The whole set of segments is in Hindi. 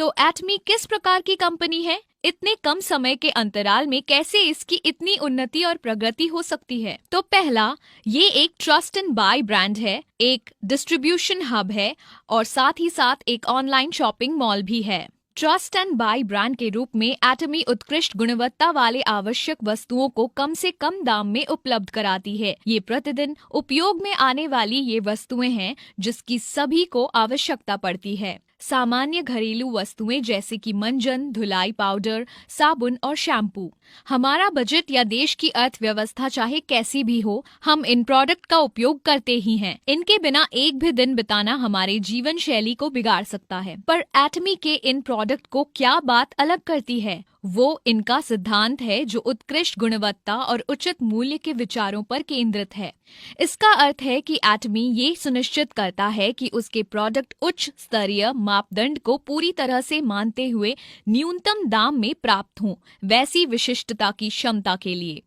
तो एटमी किस प्रकार की कंपनी है? इतने कम समय के अंतराल में कैसे इसकी इतनी उन्नति और प्रगति हो सकती है? तो पहला, ये एक ट्रस्ट एंड बाय ब्रांड है, एक डिस्ट्रीब्यूशन हब है और साथ ही साथ एक ऑनलाइन शॉपिंग मॉल भी है। ट्रस्ट एंड बाय ब्रांड के रूप में एटमी उत्कृष्ट गुणवत्ता वाले आवश्यक वस्तुओं को कम से कम दाम में उपलब्ध कराती है। ये प्रतिदिन उपयोग में आने वाली ये वस्तुएं हैं जिसकी सभी को आवश्यकता पड़ती है। सामान्य घरेलू वस्तुएं जैसे कि मंजन, धुलाई पाउडर, साबुन और शैम्पू। हमारा बजट या देश की अर्थव्यवस्था चाहे कैसी भी हो, हम इन प्रोडक्ट का उपयोग करते ही हैं। इनके बिना एक भी दिन बिताना हमारे जीवन शैली को बिगाड़ सकता है। पर एटमी के इन प्रोडक्ट को क्या बात अलग करती है? वो इनका सिद्धांत है जो उत्कृष्ट गुणवत्ता और उचित मूल्य के विचारों पर केंद्रित है। इसका अर्थ है कि एटमी ये सुनिश्चित करता है कि उसके प्रोडक्ट उच्च स्तरीय मापदंड को पूरी तरह से मानते हुए न्यूनतम दाम में प्राप्त हों, वैसी विशिष्टता की क्षमता के लिए।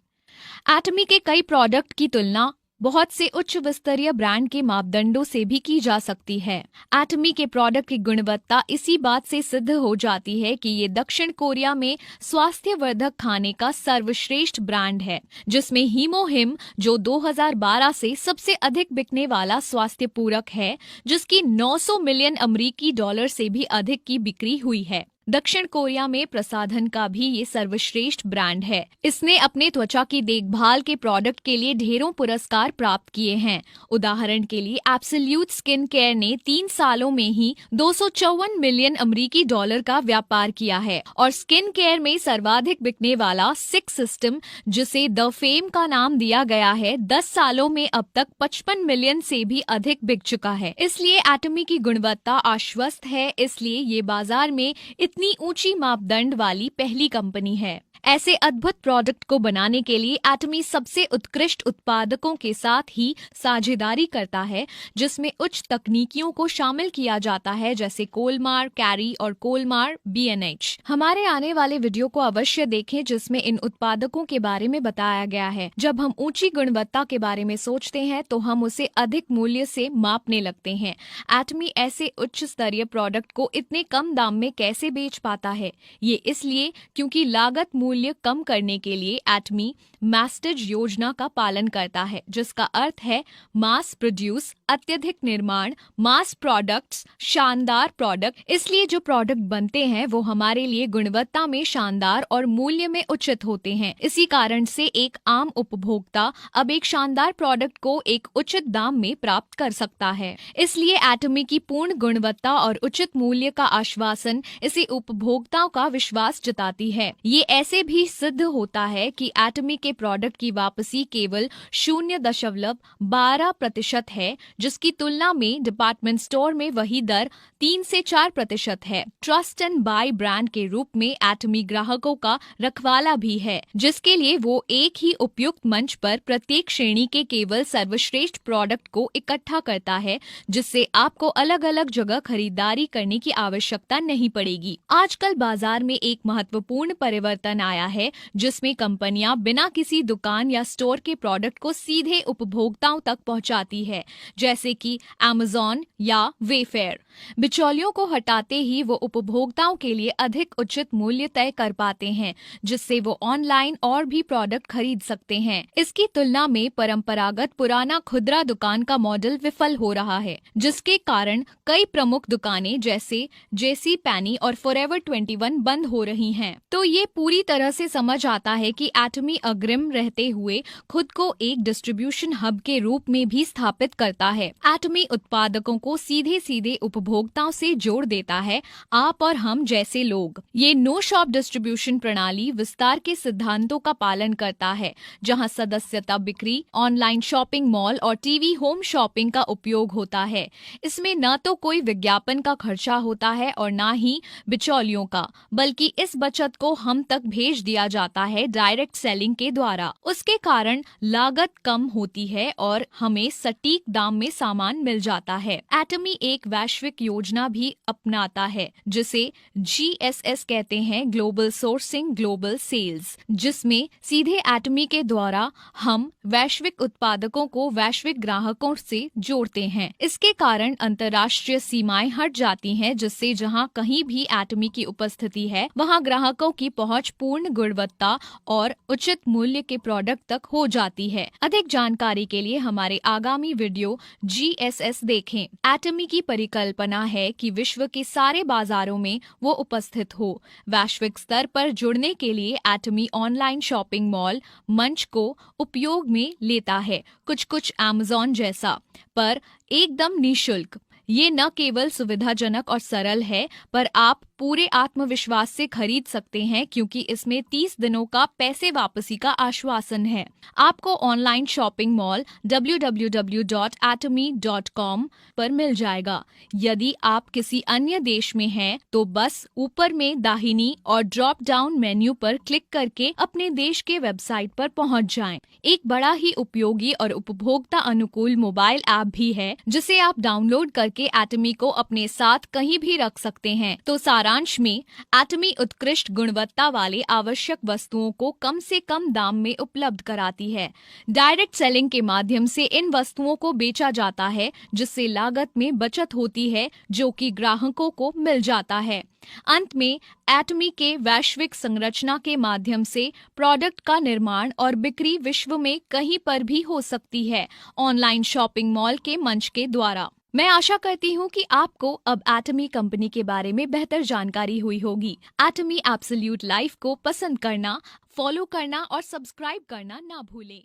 एटमी के कई प्रोडक्ट की तुलना बहुत से उच्च स्तरीय ब्रांड के मापदंडों से भी की जा सकती है। एटमी के प्रोडक्ट की गुणवत्ता इसी बात से सिद्ध हो जाती है कि ये दक्षिण कोरिया में स्वास्थ्यवर्धक खाने का सर्वश्रेष्ठ ब्रांड है, जिसमें हीमोहिम जो 2012 से सबसे अधिक बिकने वाला स्वास्थ्य पूरक है, जिसकी 900 मिलियन अमेरिकी डॉलर से भी अधिक की बिक्री हुई है। दक्षिण कोरिया में प्रसाधन का भी ये सर्वश्रेष्ठ ब्रांड है। इसने अपने त्वचा की देखभाल के प्रोडक्ट के लिए ढेरों पुरस्कार प्राप्त किए हैं। उदाहरण के लिए एब्सोल्यूट स्किन केयर ने 3 सालों में ही 254 मिलियन अमेरिकी डॉलर का व्यापार किया है और स्किन केयर में सर्वाधिक बिकने वाला सिक्स सिस्टम, जिसे द फेम का नाम दिया गया है, 10 सालों में अब तक 55 मिलियन से भी अधिक बिक चुका है। इसलिए एटमी की गुणवत्ता आश्वस्त है, इसलिए ये बाजार में इतनी ऊंची मापदंड वाली पहली कंपनी है। ऐसे अद्भुत प्रोडक्ट को बनाने के लिए एटमी सबसे उत्कृष्ट उत्पादकों के साथ ही साझेदारी करता है, जिसमें उच्च तकनीकियों को शामिल किया जाता है, जैसे कोलमार, कैरी और कोलमार BNH। हमारे आने वाले वीडियो को अवश्य देखें, जिसमें इन उत्पादकों के बारे में बताया गया है। जब हम ऊंची गुणवत्ता के बारे में सोचते हैं तो हम उसे अधिक मूल्य से मापने लगते हैं। एटमी ऐसे उच्च स्तरीय प्रोडक्ट को इतने कम दाम में कैसे बेच पाता है? ये इसलिए क्योंकि लागत मूल्य कम करने के लिए एटमी मैस्टेज योजना का पालन करता है, जिसका अर्थ है मास प्रोड्यूस, अत्यधिक निर्माण, मास प्रोडक्ट्स, शानदार प्रोडक्ट। इसलिए जो प्रोडक्ट बनते हैं वो हमारे लिए गुणवत्ता में शानदार और मूल्य में उचित होते हैं। इसी कारण से एक आम उपभोक्ता अब एक शानदार प्रोडक्ट को एक उचित दाम में प्राप्त कर सकता है। इसलिए एटमी की पूर्ण गुणवत्ता और उचित मूल्य का आश्वासन इसे उपभोक्ताओं का विश्वास जताती है। ये ऐसे भी सिद्ध होता है कि एटमी के प्रोडक्ट की वापसी केवल 0.12% है, जिसकी तुलना में डिपार्टमेंट स्टोर में वही दर 3 से 4% है। ट्रस्ट एंड बाय ब्रांड के रूप में एटमी ग्राहकों का रखवाला भी है, जिसके लिए वो एक ही उपयुक्त मंच पर प्रत्येक श्रेणी के केवल सर्वश्रेष्ठ प्रोडक्ट को इकट्ठा करता है, जिससे आपको अलग अलग जगह खरीदारी करने की आवश्यकता नहीं पड़ेगी। आजकल बाजार में एक महत्वपूर्ण परिवर्तन आया है, जिसमें कंपनियां बिना किसी दुकान या स्टोर के प्रोडक्ट को सीधे उपभोक्ताओं तक पहुंचाती है, जैसे कि Amazon या वेफेयर। बिचौलियों को हटाते ही वो उपभोक्ताओं के लिए अधिक उचित मूल्य तय कर पाते हैं, जिससे वो ऑनलाइन और भी प्रोडक्ट खरीद सकते हैं। इसकी तुलना में परंपरागत पुराना खुदरा दुकान का मॉडल विफल हो रहा है, जिसके कारण कई प्रमुख दुकानें जैसे JC Penney और Forever 21 बंद हो रही हैं। तो ये पूरी तरह से समझ आता है कि एटमी अग्रिम रहते हुए खुद को एक डिस्ट्रीब्यूशन हब के रूप में भी स्थापित करता है। एटमी उत्पादकों को सीधे सीधे उपभोक्ताओं से जोड़ देता है, आप और हम जैसे लोग। ये नो शॉप डिस्ट्रीब्यूशन प्रणाली विस्तार के सिद्धांतों का पालन करता है, जहां सदस्यता बिक्री, ऑनलाइन शॉपिंग मॉल और टीवी होम शॉपिंग का उपयोग होता है। इसमें न तो कोई विज्ञापन का खर्चा होता है और न ही बिचौलियों का, बल्कि इस बचत को हम तक भेज दिया जाता है डायरेक्ट सेलिंग के द्वारा। उसके कारण लागत कम होती है और हमें सटीक दाम में सामान मिल जाता है। एटमी एक वैश्विक योजना भी अपनाता है जिसे GSS कहते हैं, ग्लोबल सोर्सिंग ग्लोबल सेल्स, जिसमें सीधे एटमी के द्वारा हम वैश्विक उत्पादकों को वैश्विक ग्राहकों से जोड़ते हैं। इसके कारण अंतर्राष्ट्रीय सीमाएं हट जाती हैं, जिससे जहां कहीं भी एटमी की उपस्थिति है वहां ग्राहकों की पहुंच पूर्ण गुणवत्ता और उचित मूल्य के प्रोडक्ट तक हो जाती है। अधिक जानकारी के लिए हमारे आगामी वीडियो GSS देखें। एटमी की परिकल्पना है कि विश्व के सारे बाजारों में वो उपस्थित हो। वैश्विक स्तर पर जुड़ने के लिए एटमी ऑनलाइन शॉपिंग मॉल मंच को उपयोग में लेता है, कुछ Amazon जैसा, पर एकदम निःशुल्क। ये न केवल सुविधाजनक और सरल है, पर आप पूरे आत्मविश्वास से खरीद सकते हैं क्योंकि इसमें 30 दिनों का पैसे वापसी का आश्वासन है। आपको ऑनलाइन शॉपिंग मॉल www.atomy.com पर मिल जाएगा। यदि आप किसी अन्य देश में हैं, तो बस ऊपर में दाहिनी और ड्रॉप डाउन मेन्यू पर क्लिक करके अपने देश के वेबसाइट पर पहुंच जाएं। एक बड़ा ही उपयोगी और उपभोक्ता अनुकूल मोबाइल ऐप भी है जिसे आप डाउनलोड करके एटमी को अपने साथ कहीं भी रख सकते हैं। तो सारांश में, एटमी उत्कृष्ट गुणवत्ता वाले आवश्यक वस्तुओं को कम से कम दाम में उपलब्ध कराती है। डायरेक्ट सेलिंग के माध्यम से इन वस्तुओं को बेचा जाता है, जिससे लागत में बचत होती है जो कि ग्राहकों को मिल जाता है। अंत में, एटमी के वैश्विक संरचना के माध्यम से प्रोडक्ट का निर्माण और बिक्री विश्व में कहीं पर भी हो सकती है, ऑनलाइन शॉपिंग मॉल के मंच के द्वारा। मैं आशा करती हूँ कि आपको अब एटमी कंपनी के बारे में बेहतर जानकारी हुई होगी। एटमी एब्सोल्यूट लाइफ को पसंद करना, फॉलो करना और सब्सक्राइब करना ना भूलें।